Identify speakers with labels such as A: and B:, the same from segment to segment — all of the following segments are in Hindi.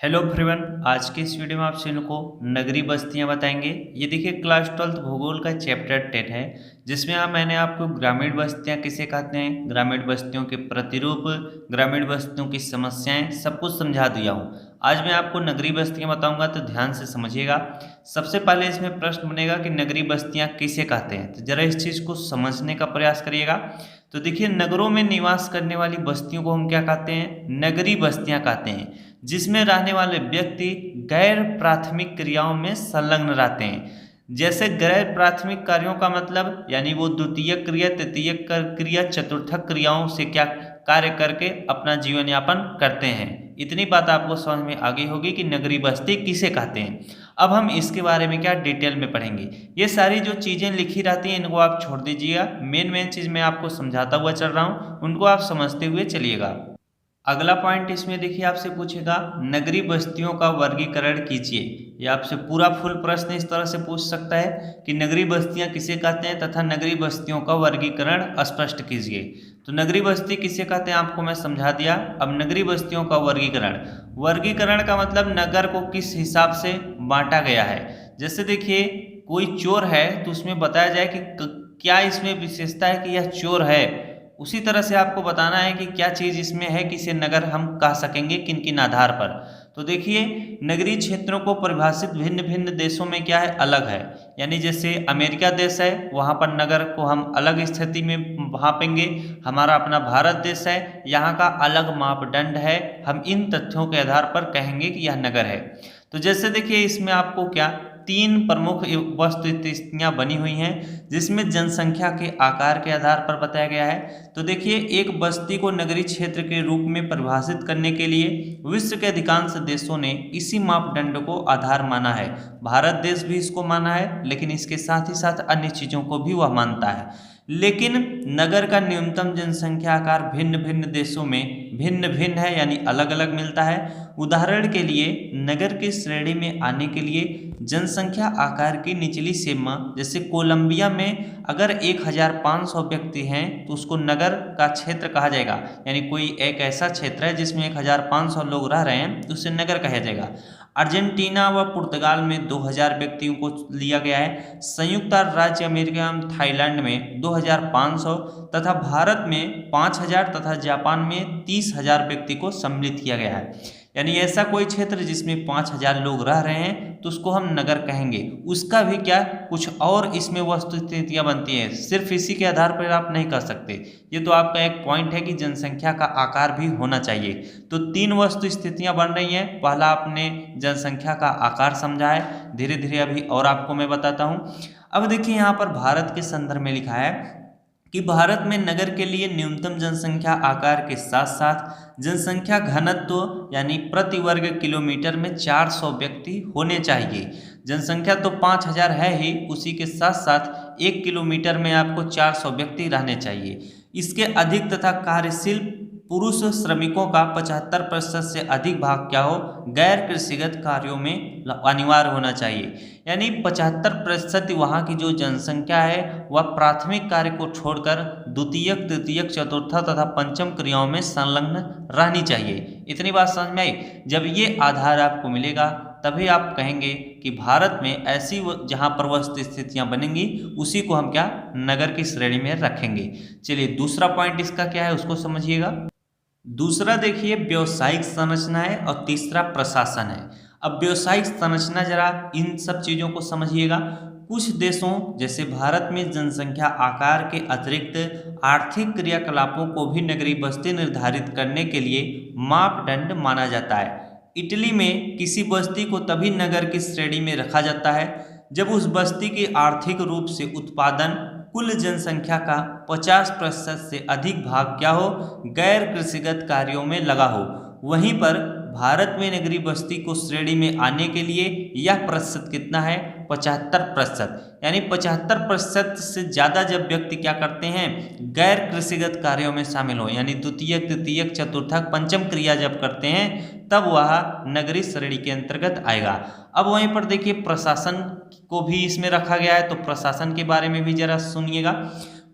A: हेलो एवरीवन, आज के इस वीडियो में आप सभी को नगरी बस्तियां बताएंगे। ये देखिए क्लास 12 भूगोल का चैप्टर 10 है, जिसमें मैंने आपको ग्रामीण बस्तियां किसे कहते हैं, ग्रामीण बस्तियों के प्रतिरूप, ग्रामीण बस्तियों की समस्याएं सब कुछ समझा दिया हूँ। आज मैं आपको नगरी बस्तियां बताऊंगा, तो ध्यान से समझिएगा। सबसे पहले इसमें प्रश्न बनेगा कि नगरी बस्तियां किसे कहते हैं, तो जरा इस चीज़ को समझने का प्रयास करिएगा। तो देखिए, नगरों में निवास करने वाली बस्तियों को हम क्या कहते हैं, नगरी बस्तियां कहते हैं, जिसमें रहने वाले व्यक्ति गैर प्राथमिक क्रियाओं में संलग्न रहते हैं। जैसे गैर प्राथमिक कार्यों का मतलब यानी वो द्वितीयक क्रिया, तृतीयक क्रिया, चतुर्थक क्रियाओं से क्या कार्य करके अपना जीवन यापन करते हैं। इतनी बात आपको समझ में आ गई होगी कि नगरी बस्ती किसे कहते हैं। अब हम इसके बारे में क्या डिटेल में पढ़ेंगे। ये सारी जो चीज़ें लिखी रहती हैं इनको आप छोड़ दीजिएगा। मेन चीज़ मैं आपको समझाता हुआ चल रहा हूँ, उनको आप समझते हुए चलिएगा। अगला पॉइंट इसमें देखिए, आपसे पूछेगा नगरी बस्तियों का वर्गीकरण कीजिए। ये आपसे पूरा फुल प्रश्न इस तरह से पूछ सकता है कि नगरी बस्तियां किसे कहते हैं तथा नगरी बस्तियों का वर्गीकरण स्पष्ट कीजिए। तो नगरी बस्ती किसे कहते हैं आपको मैं समझा दिया। अब नगरी बस्तियों का वर्गीकरण, वर्गीकरण का मतलब नगर को किस हिसाब से बांटा गया है। जैसे देखिए, कोई चोर है तो उसमें बताया जाए कि क्या इसमें विशेषता है कि यह चोर है। उसी तरह से आपको बताना है कि क्या चीज़ इसमें है कि इसे नगर हम कह सकेंगे किन किन आधार पर। तो देखिए, नगरीय क्षेत्रों को परिभाषित भिन्न भिन्न देशों में क्या है, अलग है। यानी जैसे अमेरिका देश है, वहाँ पर नगर को हम अलग स्थिति में भापेंगे। हमारा अपना भारत देश है, यहाँ का अलग मापदंड है। हम इन तथ्यों के आधार पर कहेंगे कि यह नगर है। तो जैसे देखिए, इसमें आपको क्या तीन प्रमुख वस्तु स्थितियाँ बनी हुई हैं, जिसमें जनसंख्या के आकार के आधार पर बताया गया है। तो देखिए, एक बस्ती को नगरीय क्षेत्र के रूप में परिभाषित करने के लिए विश्व के अधिकांश देशों ने इसी मापदंड को आधार माना है। भारत देश भी इसको माना है, लेकिन इसके साथ ही साथ अन्य चीज़ों को भी वह मानता है। लेकिन नगर का न्यूनतम जनसंख्या आकार भिन्न भिन्न देशों में भिन्न भिन्न है, यानी अलग अलग मिलता है। उदाहरण के लिए, नगर की श्रेणी में आने के लिए जनसंख्या आकार की निचली सीमा, जैसे कोलंबिया में अगर 1500 व्यक्ति हैं तो उसको नगर का क्षेत्र कहा जाएगा। यानी कोई एक ऐसा क्षेत्र है जिसमें 1500 लोग रह रहे हैं तो उसे नगर कहा जाएगा। अर्जेंटीना व पुर्तगाल में 2000 व्यक्तियों को लिया गया है। संयुक्त राज्य अमेरिका एवं थाईलैंड में 2500 तथा भारत में 5000 तथा जापान में 30,000 व्यक्ति को सम्मिलित किया गया है। यानी ऐसा कोई क्षेत्र जिसमें 5000 लोग रह रहे हैं तो उसको हम नगर कहेंगे। उसका भी क्या कुछ और इसमें वस्तु स्थितियाँ बनती हैं, सिर्फ इसी के आधार पर आप नहीं कर सकते। ये तो आपका एक पॉइंट है कि जनसंख्या का आकार भी होना चाहिए। तो तीन वस्तु स्थितियाँ बन रही हैं। पहला आपने जनसंख्या का आकार समझा है, धीरे धीरे अभी और आपको मैं बताता हूँ। अब देखिए, यहाँ पर भारत के संदर्भ में लिखा है कि भारत में नगर के लिए न्यूनतम जनसंख्या आकार के साथ साथ जनसंख्या घनत्व यानी प्रति वर्ग किलोमीटर में 400 व्यक्ति होने चाहिए। जनसंख्या तो 5000 है ही, उसी के साथ साथ 1 किलोमीटर में आपको 400 व्यक्ति रहने चाहिए। इसके अधिक तथा कार्यशील पुरुष श्रमिकों का 75% से अधिक भाग क्या हो, गैर कृषिगत कार्यों में अनिवार्य होना चाहिए। यानी 75% वहाँ की जो जनसंख्या है वह प्राथमिक कार्य को छोड़कर द्वितीयक, तृतीयक, चतुर्थ तथा पंचम क्रियाओं में संलग्न रहनी चाहिए। इतनी बात समझ में आई। जब ये आधार आपको मिलेगा तभी आप कहेंगे कि भारत में ऐसी जहाँ पर वस्तु स्थितियाँ बनेंगी उसी को हम क्या नगर की श्रेणी में रखेंगे। चलिए, दूसरा पॉइंट इसका क्या है उसको समझिएगा। दूसरा देखिए, व्यवसायिक संरचना है और तीसरा प्रशासन है। अब व्यवसायिक संरचना, जरा इन सब चीज़ों को समझिएगा। कुछ देशों जैसे भारत में जनसंख्या आकार के अतिरिक्त आर्थिक क्रियाकलापों को भी नगरीय बस्ती निर्धारित करने के लिए मापदंड माना जाता है। इटली में किसी बस्ती को तभी नगर की श्रेणी में रखा जाता है जब उस बस्ती की आर्थिक रूप से उत्पादन कुल जनसंख्या का 50% से अधिक भाग क्या हो, गैर कृषिगत कार्यों में लगा हो। वहीं पर भारत में नगरीय बस्ती को श्रेणी में आने के लिए यह प्रतिशत कितना है, 75%। यानी 75% से ज़्यादा जब व्यक्ति क्या करते हैं, गैर कृषिगत कार्यों में शामिल हो, यानी द्वितीयक, तृतीयक, चतुर्थक, पंचम क्रिया जब करते हैं तब वह नगरीय श्रेणी के अंतर्गत आएगा। अब वहीं पर देखिए, प्रशासन को भी इसमें रखा गया है, तो प्रशासन के बारे में भी जरा सुनिएगा।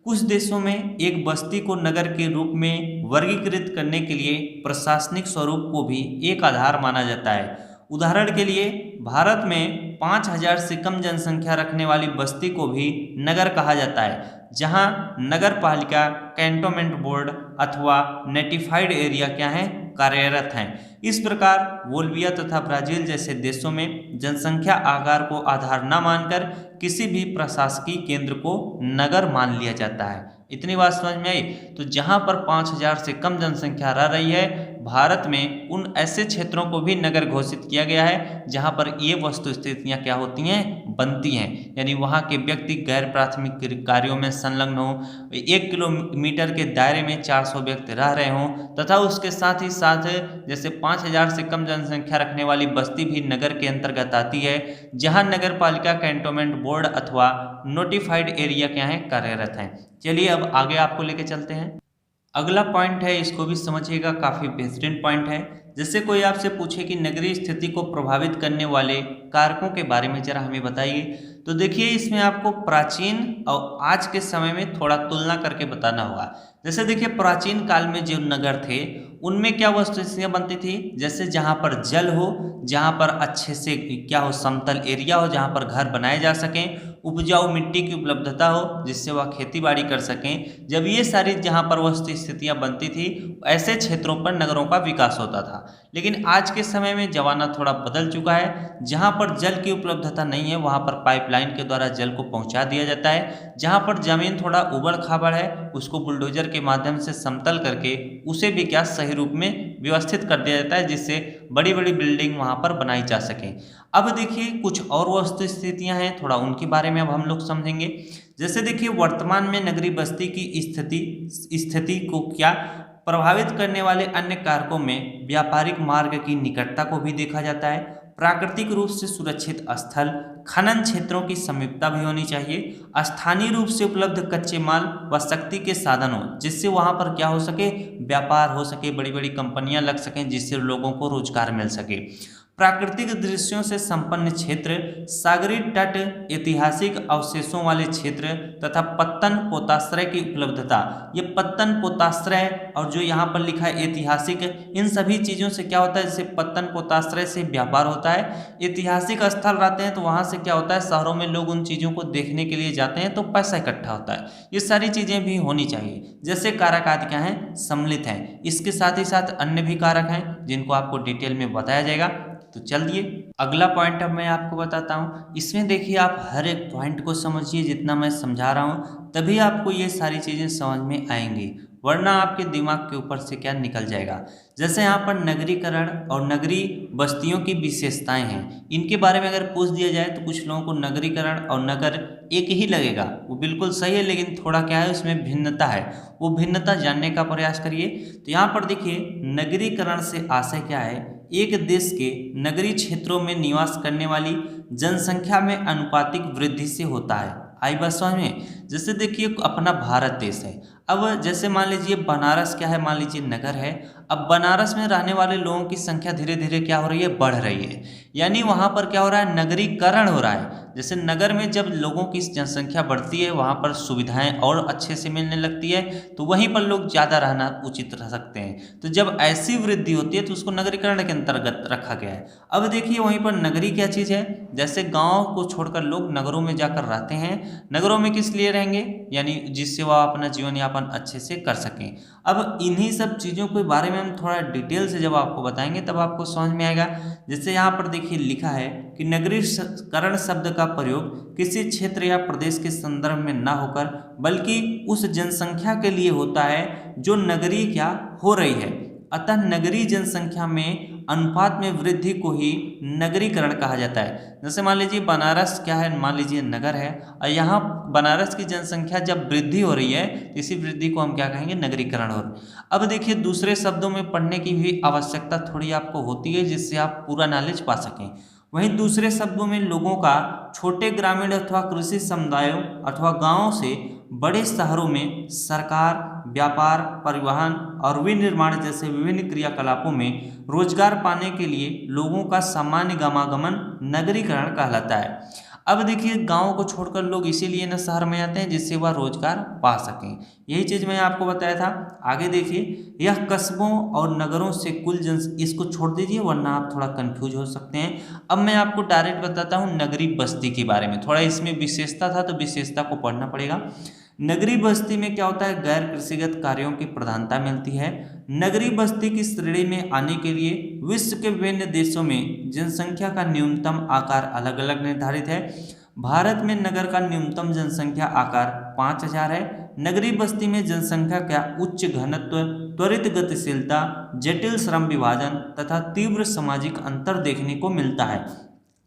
A: कुछ देशों में एक बस्ती को नगर के रूप में वर्गीकृत करने के लिए प्रशासनिक स्वरूप को भी एक आधार माना जाता है। उदाहरण के लिए भारत में 5,000 से कम जनसंख्या रखने वाली बस्ती को भी नगर कहा जाता है, जहां नगर पालिका, कैंटोनमेंट बोर्ड अथवा नोटिफाइड एरिया क्या है, कार्यरत हैं। इस प्रकार बोलिविया तथा ब्राजील जैसे देशों में जनसंख्या आकार को आधार न मानकर किसी भी प्रशासकीय केंद्र को नगर मान लिया जाता है। इतनी बात समझ में आई। तो जहां पर 5,000 से कम जनसंख्या रह रही है भारत में, उन ऐसे क्षेत्रों को भी नगर घोषित किया गया है जहां पर ये वस्तु स्थितियां क्या होती हैं, बनती हैं। यानी वहां के व्यक्ति गैर प्राथमिक कार्यों में संलग्न हो, 1 किलोमीटर के दायरे में 400 व्यक्ति रह रहे हों, तथा उसके साथ ही साथ जैसे 5,000 से कम जनसंख्या रखने वाली बस्ती भी नगर के अंतर्गत आती है, जहां नगर पालिका, कैंटोनमेंट बोर्ड अथवा नोटिफाइड एरिया क्या है, कार्यरत हैं। चलिए अब आगे आपको लेके चलते हैं। अगला पॉइंट है, इसको भी समझिएगा, काफ़ी बेहतरीन पॉइंट है। जैसे कोई आपसे पूछे कि नगरीय स्थिति को प्रभावित करने वाले कारकों के बारे में जरा हमें बताइए, तो देखिए इसमें आपको प्राचीन और आज के समय में थोड़ा तुलना करके बताना होगा। जैसे देखिए प्राचीन काल में जो नगर थे उनमें क्या वस्तुस्थितियाँ बनती थी, जैसे जहाँ पर जल हो, जहाँ पर अच्छे से क्या हो, समतल एरिया हो जहाँ पर घर बनाए जा सकें, उपजाऊ मिट्टी की उपलब्धता हो जिससे वह खेती बाड़ी कर सकें। जब ये सारी जहाँ पर वस्तु स्थितियाँ बनती थी ऐसे क्षेत्रों पर नगरों का विकास होता था। लेकिन आज के समय में ज़माना थोड़ा बदल चुका है। जहाँ पर जल की उपलब्धता नहीं है वहाँ पर पाइपलाइन के द्वारा जल को पहुँचा दिया जाता है। जहाँ पर ज़मीन थोड़ा उबड़ खाबड़ है उसको बुलडोजर के माध्यम से समतल करके उसे भी क्या सही रूप में व्यवस्थित कर दिया जाता है, जिससे बड़ी बड़ी बिल्डिंग वहाँ पर बनाई जा सके। अब देखिए कुछ और वस्तु स्थितियाँ हैं, थोड़ा उनके बारे में अब हम लोग समझेंगे। जैसे देखिए वर्तमान में नगरीय बस्ती की स्थिति को क्या प्रभावित करने वाले अन्य कारकों में व्यापारिक मार्ग की निकटता को भी देखा जाता है, प्राकृतिक रूप से सुरक्षित स्थल, खनन क्षेत्रों की समीपता भी होनी चाहिए, स्थानीय रूप से उपलब्ध कच्चे माल व शक्ति के साधन हो जिससे वहाँ पर क्या हो सके, व्यापार हो सके, बड़ी बड़ी कंपनियां लग सकें जिससे लोगों को रोजगार मिल सके। प्राकृतिक दृश्यों से संपन्न क्षेत्र, सागरीय तट, ऐतिहासिक अवशेषों वाले क्षेत्र तथा पत्तन पोताश्रय की उपलब्धता। ये पत्तन पोताश्रय और जो यहाँ पर लिखा है ऐतिहासिक, इन सभी चीज़ों से क्या होता है, जैसे पत्तन पोताश्रय से व्यापार होता है, ऐतिहासिक स्थल रहते हैं तो वहाँ से क्या होता है, शहरों में लोग उन चीज़ों को देखने के लिए जाते हैं तो पैसा इकट्ठा होता है। ये सारी चीज़ें भी होनी चाहिए। जैसे कारक आदि क्या हैं, सम्मिलित हैं। इसके साथ ही साथ अन्य भी कारक हैं जिनको आपको डिटेल में बताया जाएगा। तो चलिए अगला पॉइंट अब मैं आपको बताता हूँ। इसमें देखिए आप हर एक पॉइंट को समझिए, जितना मैं समझा रहा हूँ तभी आपको ये सारी चीज़ें समझ में आएंगी, वरना आपके दिमाग के ऊपर से क्या निकल जाएगा। जैसे यहाँ पर नगरीकरण और नगरीय बस्तियों की विशेषताएं हैं, इनके बारे में अगर पूछ दिया जाए तो कुछ लोगों को नगरीकरण और नगर एक ही लगेगा, वो बिल्कुल सही है, लेकिन थोड़ा क्या है उसमें भिन्नता है, वो भिन्नता जानने का प्रयास करिए। तो यहाँ पर देखिए नगरीकरण से आशय क्या है, एक देश के नगरीय क्षेत्रों में निवास करने वाली जनसंख्या में अनुपातिक वृद्धि से होता है। आई बात समझ में। जैसे देखिए अपना भारत देश है, अब जैसे मान लीजिए बनारस क्या है, मान लीजिए नगर है, अब बनारस में रहने वाले लोगों की संख्या धीरे धीरे क्या हो रही है, बढ़ रही है, यानी वहाँ पर क्या हो रहा है, नगरीकरण हो रहा है। जैसे नगर में जब लोगों की जनसंख्या बढ़ती है वहाँ पर सुविधाएं और अच्छे से मिलने लगती है तो वहीं पर लोग ज़्यादा रहना उचित रह सकते हैं। तो जब ऐसी वृद्धि होती है तो उसको नगरीकरण के अंतर्गत रखा गया है। अब देखिए वहीं पर नगरी क्या चीज़ है, जैसे गाँव को छोड़कर लोग नगरों में जाकर रहते हैं। नगरों में किस लिए रहेंगे, यानी जिससे वह अपना जीवन यापन अच्छे से कर सकें। अब इन्हीं सब चीज़ों के बारे में हम थोड़ा डिटेल से जब आपको बताएंगे तब आपको समझ में आएगा। जैसे यहाँ पर देखिए लिखा है कि नगरीकरण शब्द का प्रयोग किसी क्षेत्र या प्रदेश के संदर्भ में न होकर बल्कि उस जनसंख्या के लिए होता है जो नगरीय क्या हो रही है। अतः नगरीय जनसंख्या में अनुपात में वृद्धि को ही नगरीकरण कहा जाता है। जैसे मान लीजिए बनारस क्या है, मान लीजिए नगर है और यहाँ बनारस की जनसंख्या जब वृद्धि हो रही है तो इसी वृद्धि को हम क्या कहेंगे, नगरीकरण हो रही है। अब देखिए दूसरे शब्दों में पढ़ने की भी आवश्यकता थोड़ी आपको होती है जिससे आप पूरा नॉलेज पा सकें। वहीं दूसरे शब्दों में लोगों का छोटे ग्रामीण अथवा कृषि समुदायों अथवा गांवों से बड़े शहरों में सरकार, व्यापार, परिवहन और विनिर्माण जैसे विभिन्न क्रियाकलापों में रोजगार पाने के लिए लोगों का सामान्य गमागमन नगरीकरण कहलाता है। अब देखिए गाँव को छोड़कर लोग इसीलिए ना शहर में आते हैं जिससे वह रोजगार पा सकें। यही चीज़ मैं आपको बताया था। आगे देखिए, यह कस्बों और नगरों से कुल इसको छोड़ दीजिए वरना आप थोड़ा कंफ्यूज हो सकते हैं। अब मैं आपको डायरेक्ट बताता हूँ नगरीय बस्ती के बारे में। थोड़ा इसमें विशेषता था तो विशेषता को पढ़ना पड़ेगा। नगरीय बस्ती में क्या होता है, गैर कृषिगत कार्यों की प्रधानता मिलती है। नगरीय बस्ती की श्रेणी में आने के लिए विश्व के विभिन्न देशों में जनसंख्या का न्यूनतम आकार अलग अलग निर्धारित है। भारत में नगर का न्यूनतम जनसंख्या आकार 5000 है। नगरीय बस्ती में जनसंख्या का उच्च घनत्व, त्वरित गतिशीलता, जटिल श्रम विभाजन तथा तीव्र सामाजिक अंतर देखने को मिलता है।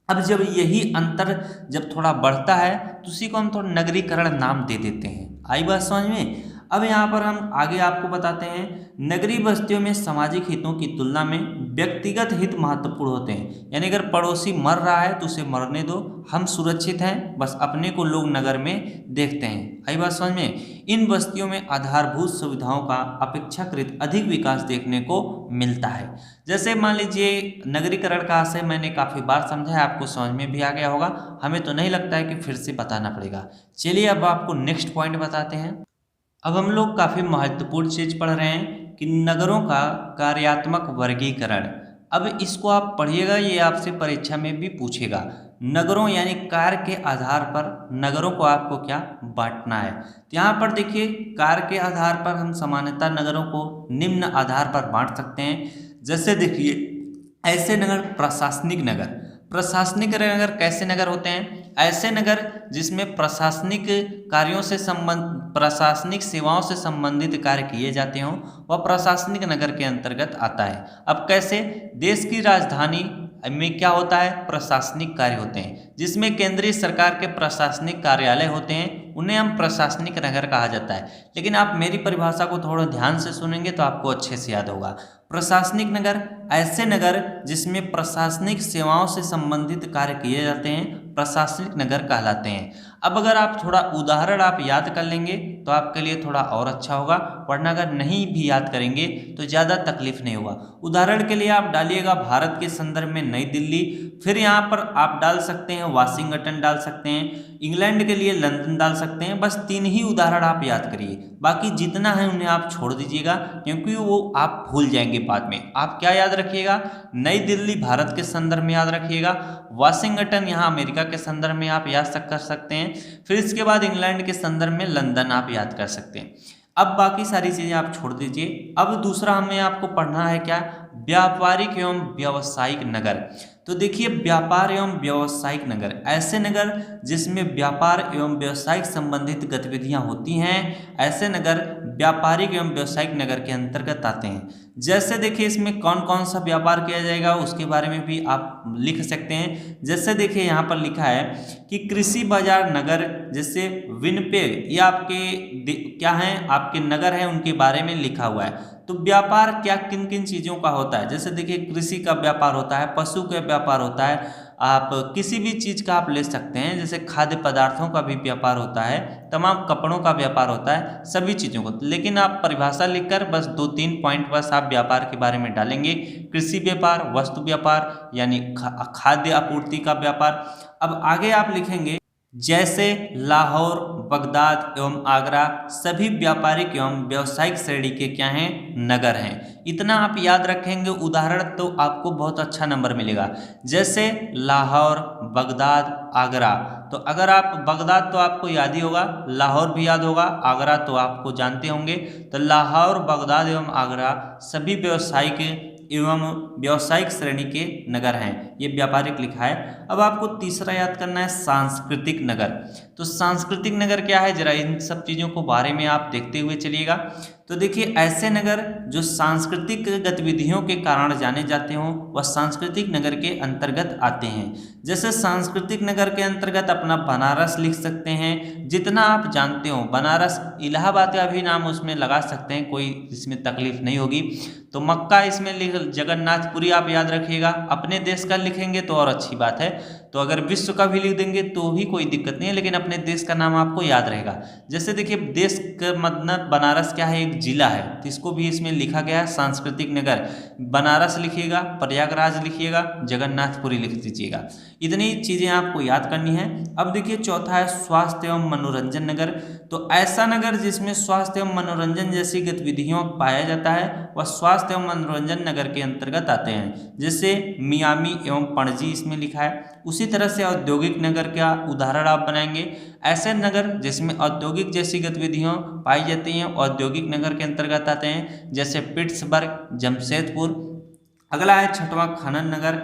A: अब जब यही अंतर जब थोड़ा बढ़ता है तो उसी को हम थोड़ा नगरीकरण नाम दे देते हैं। आई बात समझ में। अब यहाँ पर हम आगे आपको बताते हैं, नगरीय बस्तियों में सामाजिक हितों की तुलना में व्यक्तिगत हित महत्वपूर्ण होते हैं। यानी अगर पड़ोसी मर रहा है तो उसे मरने दो, हम सुरक्षित हैं, बस अपने को लोग नगर में देखते हैं। आई बात समझ में। इन बस्तियों में आधारभूत सुविधाओं का अपेक्षाकृत अधिक विकास देखने को मिलता है। जैसे मान लीजिए नगरीकरण का आशय मैंने काफ़ी बार समझा है, आपको समझ में भी आ गया होगा। हमें तो नहीं लगता है कि फिर से बताना पड़ेगा। चलिए अब आपको नेक्स्ट पॉइंट बताते हैं। अब हम लोग काफ़ी महत्वपूर्ण चीज़ पढ़ रहे हैं कि नगरों का कार्यात्मक वर्गीकरण। अब इसको आप पढ़िएगा, ये आपसे परीक्षा में भी पूछेगा। नगरों यानी कार्य के आधार पर नगरों को आपको क्या बांटना है। तो यहाँ पर देखिए, कार्य के आधार पर हम सामान्यतः नगरों को निम्न आधार पर बांट सकते हैं। जैसे देखिए, ऐसे नगर प्रशासनिक नगर। प्रशासनिक नगर कैसे नगर होते हैं, ऐसे नगर जिसमें प्रशासनिक कार्यों से प्रशासनिक सेवाओं से संबंधित कार्य किए जाते हों, वह प्रशासनिक नगर के अंतर्गत आता है। अब कैसे, देश की राजधानी में क्या होता है, प्रशासनिक कार्य होते हैं, जिसमें केंद्रीय सरकार के प्रशासनिक कार्यालय होते हैं, उन्हें हम प्रशासनिक नगर कहा जाता है। लेकिन आप मेरी परिभाषा को थोड़ा ध्यान से सुनेंगे तो आपको अच्छे से याद होगा। प्रशासनिक नगर ऐसे नगर जिसमें प्रशासनिक सेवाओं से संबंधित कार्य किए जाते हैं, प्रशासनिक नगर कहलाते हैं। अब अगर आप थोड़ा उदाहरण आप याद कर लेंगे तो आपके लिए थोड़ा और अच्छा होगा, वरना अगर नहीं भी याद करेंगे तो ज़्यादा तकलीफ नहीं होगा। उदाहरण के लिए आप डालिएगा भारत के संदर्भ में नई दिल्ली, फिर यहाँ पर आप डाल सकते हैं वाशिंगटन डाल सकते हैं, इंग्लैंड के लिए लंदन डाल सकते हैं। बस 3 ही उदाहरण आप याद करिए, बाकी जितना है उन्हें आप छोड़ दीजिएगा क्योंकि वो आप भूल जाएंगे बाद में। आप क्या याद रखिएगा, नई दिल्ली भारत के संदर्भ में याद रखिएगा, वाशिंगटन यहाँ अमेरिका के संदर्भ में आप याद कर सकते हैं, फिर इसके बाद इंग्लैंड के संदर्भ में लंदन आप याद कर सकते हैं। अब बाकी सारी चीज़ें आप छोड़ दीजिए। अब दूसरा हमें आपको पढ़ना है क्या, व्यापारिक एवं व्यावसायिक नगर। तो देखिए, व्यापार एवं व्यावसायिक नगर ऐसे नगर जिसमें व्यापार एवं व्यावसायिक संबंधित गतिविधियां होती हैं, ऐसे नगर व्यापारिक एवं व्यावसायिक नगर के अंतर्गत आते हैं। जैसे देखिए, इसमें कौन कौन सा व्यापार किया जाएगा उसके बारे में भी आप लिख सकते हैं। जैसे देखिए, यहाँ पर लिखा है कि कृषि बाजार नगर, जैसे विनिपेग, ये आपके क्या हैं, आपके नगर हैं, उनके बारे में लिखा हुआ है। तो व्यापार क्या किन किन चीज़ों का होता है, जैसे देखिए कृषि का व्यापार होता है, पशु का व्यापार होता है, आप किसी भी चीज़ का आप ले सकते हैं, जैसे खाद्य पदार्थों का भी व्यापार होता है, तमाम कपड़ों का व्यापार होता है, सभी चीज़ों को। लेकिन आप परिभाषा लिखकर बस 2-3 पॉइंट बस आप व्यापार के बारे में डालेंगे, कृषि व्यापार, वस्तु व्यापार यानी खाद्य आपूर्ति का व्यापार। अब आगे आप लिखेंगे जैसे लाहौर, बगदाद एवं आगरा सभी व्यापारिक एवं व्यावसायिक श्रेणी के क्या हैं, नगर हैं। इतना आप याद रखेंगे उदाहरण तो आपको बहुत अच्छा नंबर मिलेगा। जैसे लाहौर, बगदाद, आगरा। तो अगर आप बगदाद तो आपको याद ही होगा, लाहौर भी याद होगा, आगरा तो आपको जानते होंगे। तो लाहौर, बगदाद एवं आगरा सभी व्यावसायिक एवं व्यावसायिक श्रेणी के नगर हैं, ये व्यापारिक लिखा है। अब आपको तीसरा याद करना है सांस्कृतिक नगर। तो सांस्कृतिक नगर क्या है, जरा इन सब चीज़ों को बारे में आप देखते हुए चलिएगा। तो देखिए, ऐसे नगर जो सांस्कृतिक गतिविधियों के कारण जाने जाते हों, वह सांस्कृतिक नगर के अंतर्गत आते हैं। जैसे सांस्कृतिक नगर के अंतर्गत अपना बनारस लिख सकते हैं, जितना आप जानते हो बनारस, इलाहाबाद का भी नाम उसमें लगा सकते हैं, कोई इसमें तकलीफ नहीं होगी। तो मक्का इसमें लिख, जगन्नाथपुरी आप याद रखिएगा, अपने देश का लिखेंगे तो और अच्छी बात है। तो अगर विश्व का भी लिख देंगे तो भी कोई दिक्कत नहीं है, लेकिन अपने देश का नाम आपको याद रहेगा। जैसे देखिए देश का मतलब बनारस क्या है, एक जिला है, तो इसको भी इसमें लिखा गया है सांस्कृतिक नगर। बनारस लिखिएगा, प्रयागराज लिखिएगा, जगन्नाथपुरी लिख दीजिएगा। इतनी चीज़ें आपको याद करनी है। अब देखिए चौथा है स्वास्थ्य एवं मनोरंजन नगर। तो ऐसा नगर जिसमें स्वास्थ्य एवं मनोरंजन जैसी गतिविधियों पाया जाता है वह स्वास्थ्य एवं मनोरंजन नगर के अंतर्गत आते हैं। जैसे मियामी एवं पणजी इसमें लिखा है। उसी तरह से औद्योगिक नगर का उदाहरण आप बनाएंगे। ऐसे नगर जिसमें औद्योगिक जैसी गतिविधियां पाई जाती हैं औद्योगिक नगर के अंतर्गत आते हैं, जैसे पिट्सबर्ग, जमशेदपुर। अगला है छठवां खनन नगर।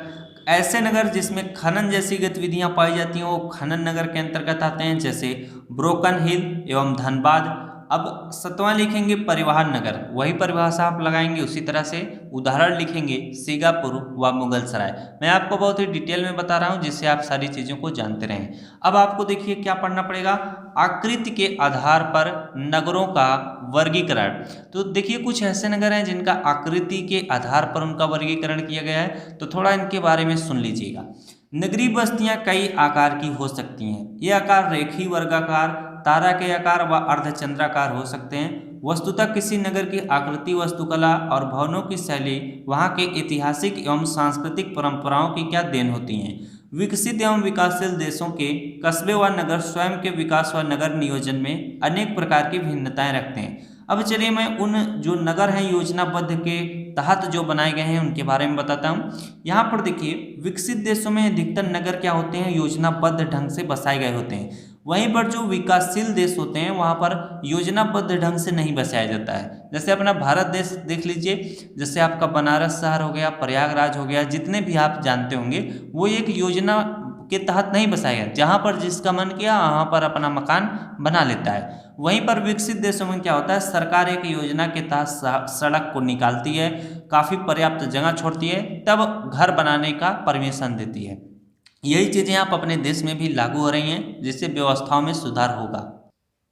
A: ऐसे नगर जिसमें खनन जैसी गतिविधियां पाई जाती हैं वो खनन नगर के अंतर्गत आते हैं, जैसे ब्रोकन हिल एवं धनबाद। अब सतवां लिखेंगे परिवहन नगर, वही परिभाषा आप लगाएंगे उसी तरह से। उदाहरण लिखेंगे सीगापुर व मुगलसराय। मैं आपको बहुत ही डिटेल में बता रहा हूं जिससे आप सारी चीज़ों को जानते रहें। अब आपको देखिए क्या पढ़ना पड़ेगा, आकृति के आधार पर नगरों का वर्गीकरण। तो देखिए कुछ ऐसे नगर हैं जिनका आकृति के आधार पर उनका वर्गीकरण किया गया है, तो थोड़ा इनके बारे में सुन लीजिएगा। नगरीय बस्तियां कई आकार की हो सकती हैं। ये आकार रेखीय, वर्गाकार, तारा के आकार व अर्धचंद्राकार हो सकते हैं। वस्तुतः किसी नगर की आकृति, वास्तुकला और भवनों की शैली वहाँ के ऐतिहासिक एवं सांस्कृतिक परंपराओं की क्या देन होती हैं। विकसित एवं विकासशील देशों के कस्बे व नगर स्वयं के विकास व नगर नियोजन में अनेक प्रकार की भिन्नताएं रखते हैं। अब चलिए मैं उन जो नगर हैं योजनाबद्ध के तहत जो बनाए गए हैं उनके बारे में बताता हूँ। यहाँ पर देखिए विकसित देशों में अधिकतर नगर क्या होते हैं, योजनाबद्ध ढंग से बसाए गए होते हैं। वहीं पर जो विकासशील देश होते हैं वहाँ पर योजनाबद्ध ढंग से नहीं बसाया जाता है। जैसे अपना भारत देश देख लीजिए, जैसे आपका बनारस शहर हो गया, प्रयागराज हो गया, जितने भी आप जानते होंगे वो एक योजना के तहत नहीं बसाया गया, जहाँ पर जिसका मन किया वहाँ पर अपना मकान बना लेता है। वहीं पर विकसित देशों में क्या होता है, सरकार एक योजना के तहत सड़क को निकालती है, काफ़ी पर्याप्त जगह छोड़ती है, तब घर बनाने का परमिशन देती है। यही चीज़ें आप अपने देश में भी लागू हो रही हैं, जिससे व्यवस्थाओं में सुधार होगा।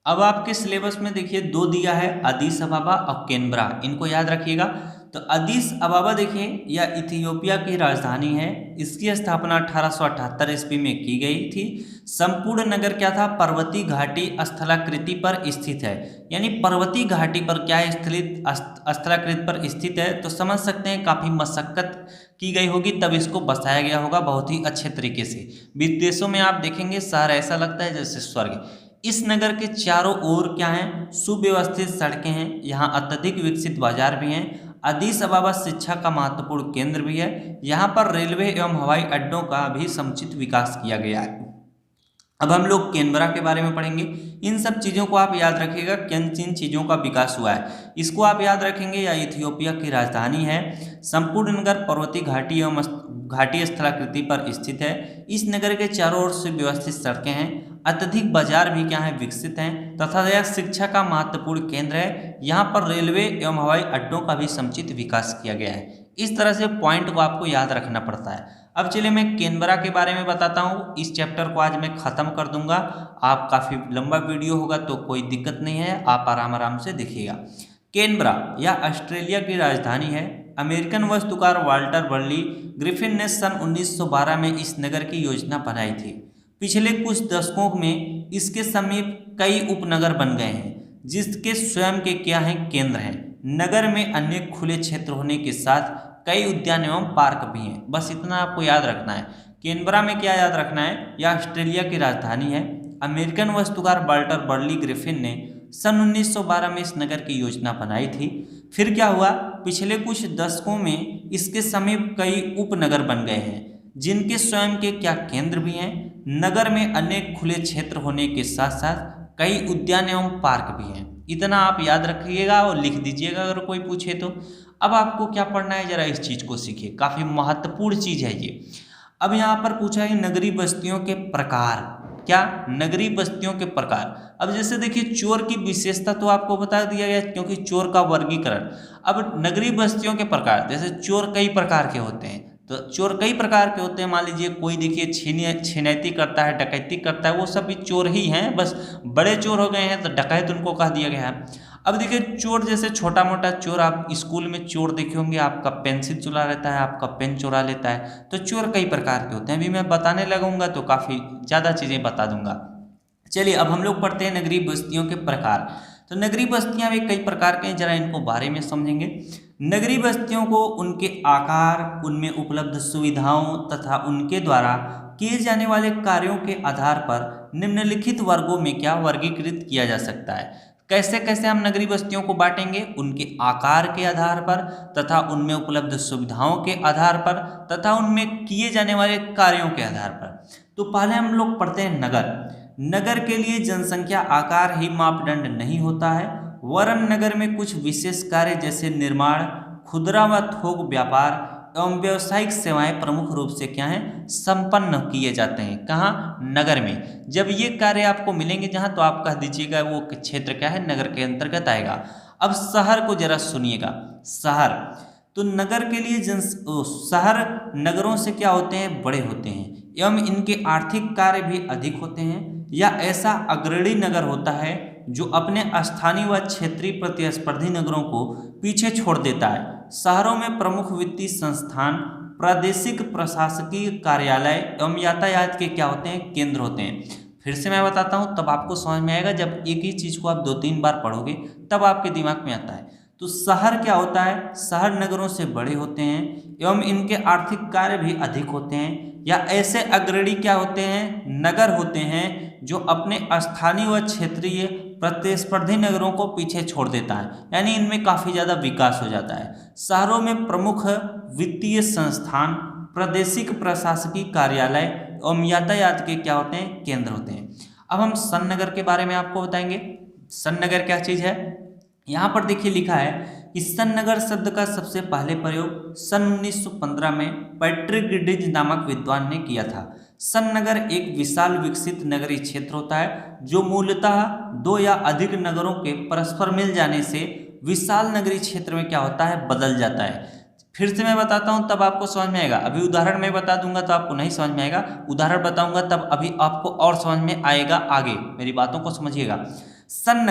A: अब आपके सिलेबस में देखिए 2 दिया है, अदीस अबाबा और कैनबरा, इनको याद रखिएगा। तो अदीस अबाबा देखिए यह इथियोपिया की राजधानी है। इसकी स्थापना 1878 ईस्वी में की गई थी। संपूर्ण नगर क्या था, पर्वतीय घाटी स्थलाकृति पर स्थित है। यानी पर्वतीय घाटी पर क्या है, स्थलाकृति पर स्थित है। तो समझ सकते हैं काफ़ी मशक्कत की गई होगी तब इसको बसाया गया होगा बहुत ही अच्छे तरीके से। विदेशों में आप देखेंगे शहर ऐसा लगता है जैसे स्वर्ग। इस नगर के चारों ओर क्या हैं, सुव्यवस्थित सड़कें हैं, यहाँ अत्यधिक विकसित बाजार भी हैं। अदीस अबाबा शिक्षा का महत्वपूर्ण केंद्र भी है। यहाँ पर रेलवे एवं हवाई अड्डों का भी समुचित विकास किया गया है। अब हम लोग कैनबरा के बारे में पढ़ेंगे। इन सब चीज़ों को आप याद रखिएगा, किन किन चीज़ों का विकास हुआ है इसको आप याद रखेंगे। यह इथियोपिया की राजधानी है। संपूर्ण नगर पर्वतीय घाटी एवं घाटी स्थलाकृति पर स्थित है। इस नगर के चारों ओर से व्यवस्थित सड़कें हैं, अत्यधिक बाजार भी क्या है, विकसित हैं, तथा यह शिक्षा का महत्वपूर्ण केंद्र है। यहाँ पर रेलवे एवं हवाई अड्डों का भी समुचित विकास किया गया है। इस तरह से पॉइंट को आपको याद रखना पड़ता है। अब चलिए मैं कैनबरा के बारे में बताता हूँ। इस चैप्टर को आज मैं ख़त्म कर दूंगा। आप काफ़ी लंबा वीडियो होगा तो कोई दिक्कत नहीं है, आप आराम आराम से देखिएगा। कैनबरा यह ऑस्ट्रेलिया की राजधानी है। अमेरिकन वास्तुकार वाल्टर बर्ली ग्रिफिन ने सन 1912 में इस नगर की योजना बनाई थी। पिछले कुछ दशकों में इसके समीप कई उपनगर बन गए हैं, जिसके स्वयं के क्या हैं, केंद्र हैं। नगर में अनेक खुले क्षेत्र होने के साथ कई उद्यान एवं पार्क भी हैं। बस इतना आपको याद रखना है। कैनबरा में क्या याद रखना है, यह ऑस्ट्रेलिया की राजधानी है। अमेरिकन वास्तुकार वाल्टर बर्ली ग्रिफिन ने सन 1912 में इस नगर की योजना बनाई थी। फिर क्या हुआ, पिछले कुछ दशकों में इसके समीप कई उपनगर बन गए हैं, जिनके स्वयं के क्या केंद्र भी हैं। नगर में अनेक खुले क्षेत्र होने के साथ साथ कई उद्यान एवं पार्क भी हैं। इतना आप याद रखिएगा और लिख दीजिएगा अगर कोई पूछे तो। अब आपको क्या पढ़ना है, जरा इस चीज़ को सीखिए, काफ़ी महत्वपूर्ण चीज़ है ये। अब यहाँ पर पूछा है नगरीय बस्तियों के प्रकार। क्या, नगरीय बस्तियों के प्रकार। अब जैसे देखिए चोर की विशेषता तो आपको बता दिया गया, क्योंकि चोर का वर्गीकरण। अब नगरीय बस्तियों के प्रकार, जैसे चोर कई प्रकार के होते हैं। तो चोर कई प्रकार के होते हैं। मान लीजिए कोई देखिए छिनैती करता है, डकैती करता है, वो सब भी चोर ही हैं, बस बड़े चोर हो गए हैं तो डकैत उनको कह दिया गया है। अब देखिए चोर, जैसे छोटा मोटा चोर, आप स्कूल में चोर देखे होंगे, आपका पेंसिल चुरा लेता है, आपका पेन चुरा लेता है। तो चोर कई प्रकार के होते हैं, अभी मैं बताने लगूंगा तो काफ़ी ज़्यादा चीज़ें बता दूंगा। चलिए अब हम लोग पढ़ते हैं नगरीय बस्तियों के प्रकार। तो नगरीय बस्तियां भी कई प्रकार के हैं, जरा इनको बारे में समझेंगे। नगरीय बस्तियों को उनके आकार, उनमें उपलब्ध सुविधाओं तथा उनके द्वारा किए जाने वाले कार्यों के आधार पर निम्नलिखित वर्गों में क्या वर्गीकृत किया जा सकता है। कैसे कैसे हम नगरीय बस्तियों को बांटेंगे? उनके आकार के आधार पर तथा उनमें उपलब्ध सुविधाओं के आधार पर तथा उनमें किए जाने वाले कार्यों के आधार पर। तो पहले हम लोग पढ़ते हैं नगर। नगर के लिए जनसंख्या आकार ही मापदंड नहीं होता है, वरन नगर में कुछ विशेष कार्य जैसे निर्माण, खुदरा व थोक व्यापार एवं व्यावसायिक सेवाएं प्रमुख रूप से क्या हैं, संपन्न किए जाते हैं। कहाँ? नगर में। जब ये कार्य आपको मिलेंगे जहाँ, तो आप कह दीजिएगा वो क्षेत्र क्या है, नगर के अंतर्गत आएगा। अब शहर को जरा सुनिएगा। शहर तो नगर के लिए शहर नगरों से क्या होते हैं, बड़े होते हैं एवं इनके आर्थिक कार्य भी अधिक होते हैं, या ऐसा अग्रणी नगर होता है जो अपने स्थानीय व क्षेत्रीय प्रतिस्पर्धी नगरों को पीछे छोड़ देता है। शहरों में प्रमुख वित्तीय संस्थान, प्रादेशिक प्रशासकीय कार्यालय एवं यातायात के क्या होते हैं, केंद्र होते हैं। फिर से मैं बताता हूँ, तब आपको समझ में आएगा। जब एक ही चीज़ को आप 2-3 बार पढ़ोगे तब आपके दिमाग में आता है। तो शहर क्या होता है, शहर नगरों से बड़े होते हैं एवं इनके आर्थिक कार्य भी अधिक होते हैं, या ऐसे अग्रणी क्या होते हैं, नगर होते हैं जो अपने स्थानीय व क्षेत्रीय प्रतिस्पर्धी नगरों को पीछे छोड़ देता है, यानी इनमें काफ़ी ज़्यादा विकास हो जाता है। शहरों में प्रमुख वित्तीय संस्थान, प्रादेशिक प्रशासकीय कार्यालय एवं यातायात के क्या होते हैं, केंद्र होते हैं। अब हम सन नगर के बारे में आपको बताएंगे। सन नगर क्या चीज़ है? यहाँ पर देखिए लिखा है कि सन नगर शब्द का सबसे पहले प्रयोग सन 1915 में पैट्रिक गिडिज नामक विद्वान ने किया था। सन नगर एक विशाल विकसित नगरीय क्षेत्र होता है जो मूलतः 2 या अधिक नगरों के परस्पर मिल जाने से विशाल नगरीय क्षेत्र में क्या होता है, बदल जाता है। फिर से मैं बताता हूँ तब आपको समझ में आएगा। अभी उदाहरण मैं बता दूंगा तो आपको नहीं समझ में आएगा, उदाहरण बताऊंगा तब अभी आपको और समझ में आएगा। आगे मेरी बातों को समझिएगा। सन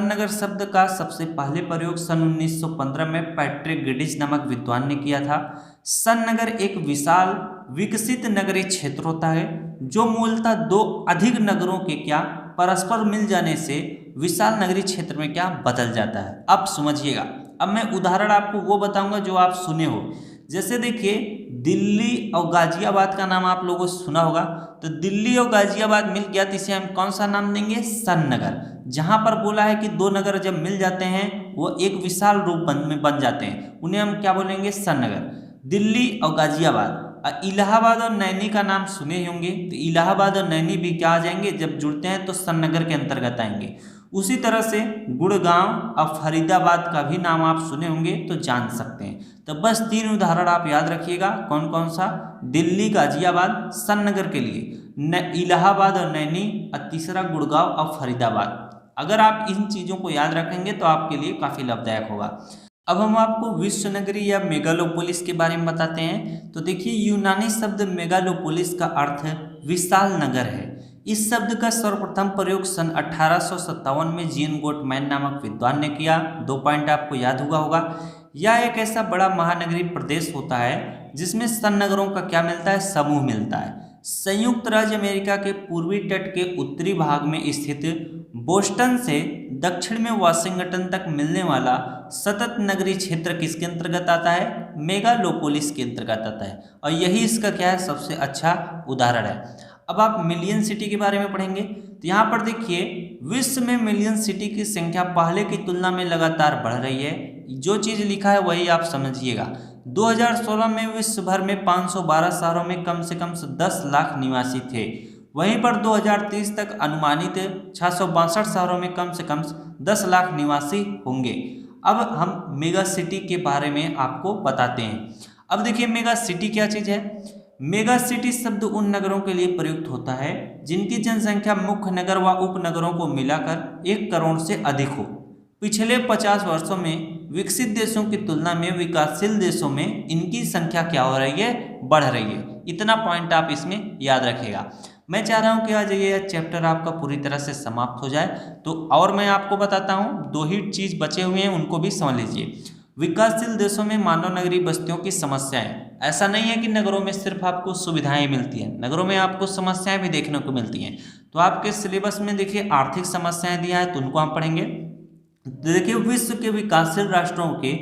A: नगर शब्द का सबसे पहले प्रयोग सन 1915 में पैट्रिक गिडिज नामक विद्वान ने किया था। सन नगर एक विशाल विकसित नगरीय क्षेत्र होता है जो मूलतः 2 अधिक नगरों के क्या परस्पर मिल जाने से विशाल नगरीय क्षेत्र में क्या बदल जाता है। अब समझिएगा। अब मैं उदाहरण आपको वो बताऊंगा जो आप सुने हो। जैसे देखिए दिल्ली और गाजियाबाद का नाम आप लोगों ने सुना होगा। तो दिल्ली और गाजियाबाद मिल गया तो इसे हम कौन सा नाम देंगे, सन नगर। जहां पर बोला है कि 2 नगर जब मिल जाते हैं वो एक विशाल रूप में बन जाते हैं, उन्हें हम क्या बोलेंगे, सन नगर। दिल्ली और गाजियाबाद। इलाहाबाद और नैनी का नाम सुने होंगे, तो इलाहाबाद और नैनी भी क्या आ जाएंगे, जब जुड़ते हैं तो सन नगर के अंतर्गत आएंगे। उसी तरह से गुड़गांव और फरीदाबाद का भी नाम आप सुने होंगे तो जान सकते हैं। तो बस 3 उदाहरण आप याद रखिएगा। कौन कौन सा? दिल्ली, गाजियाबाद, सन नगर के लिए इलाहाबाद और नैनी, और तीसरा गुड़गांव और फरीदाबाद। अगर आप इन चीज़ों को याद रखेंगे तो आपके लिए काफ़ी लाभदायक होगा। अब हम आपको विश्व नगरी या मेगालोपोलिस के बारे में बताते हैं। तो देखिए यूनानी शब्द मेगालोपोलिस का अर्थ विशाल नगर है। इस शब्द का सर्वप्रथम प्रयोग सन 1857 में जीन गोटमैन नामक विद्वान ने किया। 2 पॉइंट आपको याद हुआ होगा। यह एक ऐसा बड़ा महानगरीय प्रदेश होता है जिसमें सन नगरों का क्या मिलता है, समूह मिलता है। संयुक्त राज्य अमेरिका के पूर्वी तट के उत्तरी भाग में स्थित बोस्टन से दक्षिण में वाशिंगटन तक मिलने वाला सतत नगरीय क्षेत्र किसके अंतर्गत आता है, मेगालोपोलिस के अंतर्गत आता है। और यही इसका क्या है, सबसे अच्छा उदाहरण है। अब आप मिलियन सिटी के बारे में पढ़ेंगे। तो यहाँ पर देखिए विश्व में मिलियन सिटी की संख्या पहले की तुलना में लगातार बढ़ रही है। जो चीज़ लिखा है वही आप समझिएगा। 2016 में विश्व भर में 512 शहरों में कम से कम 10 लाख निवासी थे। वहीं पर 2030 तक अनुमानित 662 शहरों में कम से कम 10 लाख निवासी होंगे। अब हम मेगा सिटी के बारे में आपको बताते हैं। अब देखिए मेगा सिटी क्या चीज़ है। मेगा सिटी शब्द उन नगरों के लिए प्रयुक्त होता है जिनकी जनसंख्या मुख्य नगर व उपनगरों को मिलाकर 1 करोड़ से अधिक हो। पिछले 50 वर्षों में विकसित देशों की तुलना में विकासशील देशों में इनकी संख्या क्या हो रही है, बढ़ रही है। इतना पॉइंट आप इसमें याद रखिएगा। मैं चाह रहा हूँ कि आज ये चैप्टर आपका पूरी तरह से समाप्त हो जाए। तो और मैं आपको बताता हूँ, 2 ही चीज़ बचे हुए हैं, उनको भी समझ लीजिए। विकासशील देशों में मानव नगरीय बस्तियों की समस्याएं। ऐसा नहीं है कि नगरों में सिर्फ आपको सुविधाएं मिलती हैं, नगरों में आपको समस्याएं भी देखने को मिलती हैं। तो आपके सिलेबस में देखिए आर्थिक समस्याएं दिया है, तो उनको हम पढ़ेंगे। देखिए विश्व के विकासशील राष्ट्रों के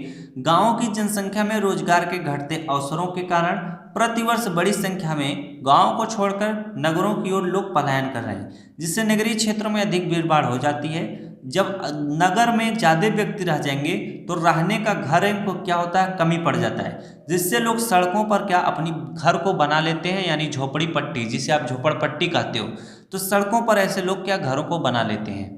A: गांवों की जनसंख्या में रोजगार के घटते अवसरों के कारण प्रतिवर्ष बड़ी संख्या में गांवों को छोड़कर नगरों की ओर लोग पलायन कर रहे हैं, जिससे नगरीय क्षेत्रों में अधिक भीड़भाड़ हो जाती है। जब नगर में ज़्यादा व्यक्ति रह जाएंगे तो रहने का घर इनको क्या होता है, कमी पड़ जाता है, जिससे लोग सड़कों पर क्या अपनी घर को बना लेते हैं, यानी झोपड़ी पट्टी, जिसे आप झोपड़पट्टी कहते हो। तो सड़कों पर ऐसे लोग क्या घरों को बना लेते हैं।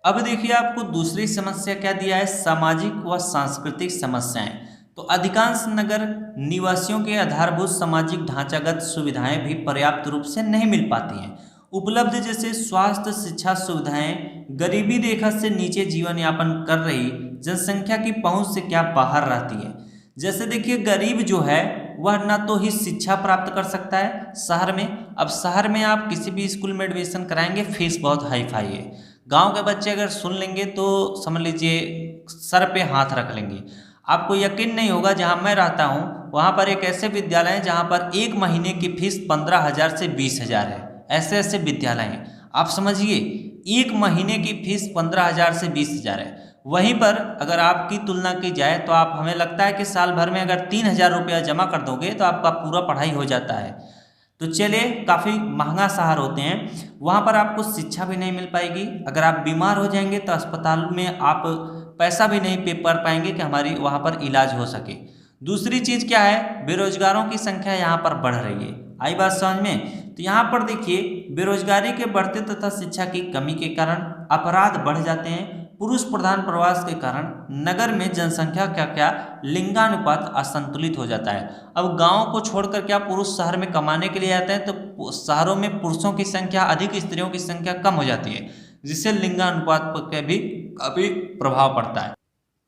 A: अब देखिए आपको दूसरी समस्या क्या दिया है, सामाजिक व सांस्कृतिक समस्याएं। तो अधिकांश नगर निवासियों के आधारभूत सामाजिक ढांचागत सुविधाएं भी पर्याप्त रूप से नहीं मिल पाती हैं उपलब्ध, जैसे स्वास्थ्य, शिक्षा सुविधाएं गरीबी रेखा से नीचे जीवन यापन कर रही जनसंख्या की पहुंच से क्या बाहर रहती है। जैसे देखिए गरीब जो है वह ना तो ही शिक्षा प्राप्त कर सकता है शहर में। अब शहर में आप किसी भी स्कूल में एडमिशन कराएंगे, फीस बहुत हाई फाई है। गांव के बच्चे अगर सुन लेंगे तो समझ लीजिए सर पे हाथ रख लेंगे। आपको यकीन नहीं होगा, जहां मैं रहता हूं वहां पर एक ऐसे विद्यालय है जहां पर 1 महीने की फीस 15,000 से 20,000 है। ऐसे ऐसे विद्यालय हैं, आप समझिए 1 महीने की फीस 15,000 से 20,000 है। वहीं पर अगर आपकी तुलना की जाए तो आप, हमें लगता है कि साल भर में अगर 3,000 रुपया जमा कर दोगे तो आपका पूरा पढ़ाई हो जाता है। तो चलिए, काफ़ी महंगा शहर होते हैं, वहाँ पर आपको शिक्षा भी नहीं मिल पाएगी। अगर आप बीमार हो जाएंगे तो अस्पताल में आप पैसा भी नहीं पे कर पाएंगे कि हमारी वहाँ पर इलाज हो सके। दूसरी चीज़ क्या है, बेरोजगारों की संख्या यहाँ पर बढ़ रही है। आई बात समझ में? तो यहाँ पर देखिए बेरोजगारी के बढ़ते तथा शिक्षा की कमी के कारण अपराध बढ़ जाते हैं। पुरुष प्रधान प्रवास के कारण नगर में जनसंख्या का क्या लिंगानुपात असंतुलित हो जाता है। अब गांव को छोड़कर क्या पुरुष शहर में कमाने के लिए आते हैं, तो शहरों में पुरुषों की संख्या अधिक, स्त्रियों की संख्या कम हो जाती है, जिससे लिंगानुपात पर भी काफी प्रभाव पड़ता है।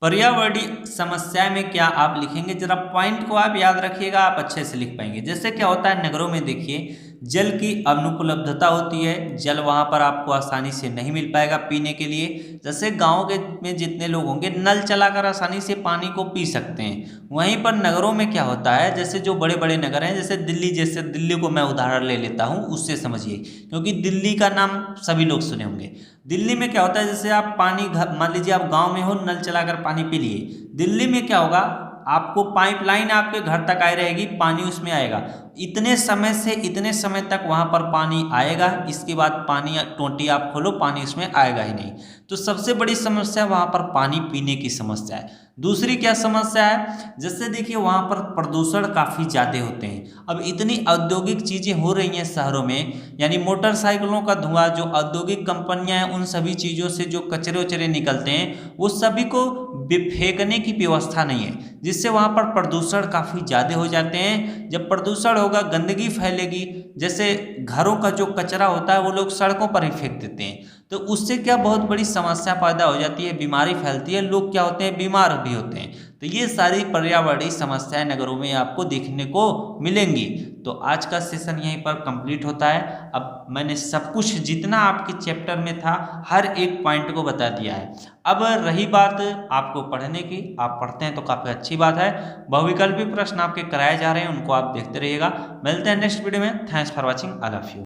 A: पर्यावरणीय समस्या में क्या आप लिखेंगे, जरा पॉइंट को आप याद रखिएगा, आप अच्छे से लिख पाएंगे। जैसे क्या होता है, नगरों में देखिए जल की अनुपलब्धता होती है, जल वहाँ पर आपको आसानी से नहीं मिल पाएगा पीने के लिए। जैसे गाँव के में जितने लोग होंगे नल चलाकर आसानी से पानी को पी सकते हैं। वहीं पर नगरों में क्या होता है, जैसे जो बड़े बड़े नगर हैं, जैसे दिल्ली, जैसे दिल्ली को मैं उदाहरण ले लेता हूँ, उससे समझिए, क्योंकि दिल्ली का नाम सभी लोग सुने होंगे। दिल्ली में क्या होता है, जैसे आप पानी घर, मान लीजिए आप गांव में हो, नल चलाकर पानी पी लिए। दिल्ली में क्या होगा, आपको पाइपलाइन आपके घर तक आई रहेगी, पानी उसमें आएगा, इतने समय से इतने समय तक वहां पर पानी आएगा, इसके बाद पानी टोंटी आप खोलो, पानी उसमें आएगा ही नहीं। तो सबसे बड़ी समस्या वहां पर पानी पीने की समस्या है। दूसरी क्या समस्या है, जैसे देखिए वहां पर प्रदूषण काफी ज्यादा होते हैं। अब इतनी औद्योगिक चीजें हो रही हैं शहरों में, यानी मोटरसाइकिलों का धुआं, जो औद्योगिक कंपनियां हैं, उन सभी चीजों से जो कचरे उचरे निकलते हैं, वो सभी को फेंकने की व्यवस्था नहीं है, जिससे वहां पर प्रदूषण काफी ज्यादा हो जाते हैं। जब प्रदूषण होगा, गंदगी फैलेगी, जैसे घरों का जो कचरा होता है वो लोग सड़कों पर ही फेंक देते हैं, तो उससे क्या बहुत बड़ी समस्या पैदा हो जाती है, बीमारी फैलती है, लोग क्या होते हैं, बीमार भी होते हैं। तो ये सारी पर्यावरणीय समस्याएं नगरों में आपको देखने को मिलेंगी। तो आज का सेशन यहीं पर कंप्लीट होता है। अब मैंने सब कुछ जितना आपके चैप्टर में था हर एक पॉइंट को बता दिया है। अब रही बात आपको पढ़ने की, आप पढ़ते हैं तो काफ़ी अच्छी बात है। बहुविकल्पी प्रश्न आपके कराए जा रहे हैं, उनको आप देखते रहिएगा। मिलते हैं नेक्स्ट वीडियो में। Thanks for watching, I love you.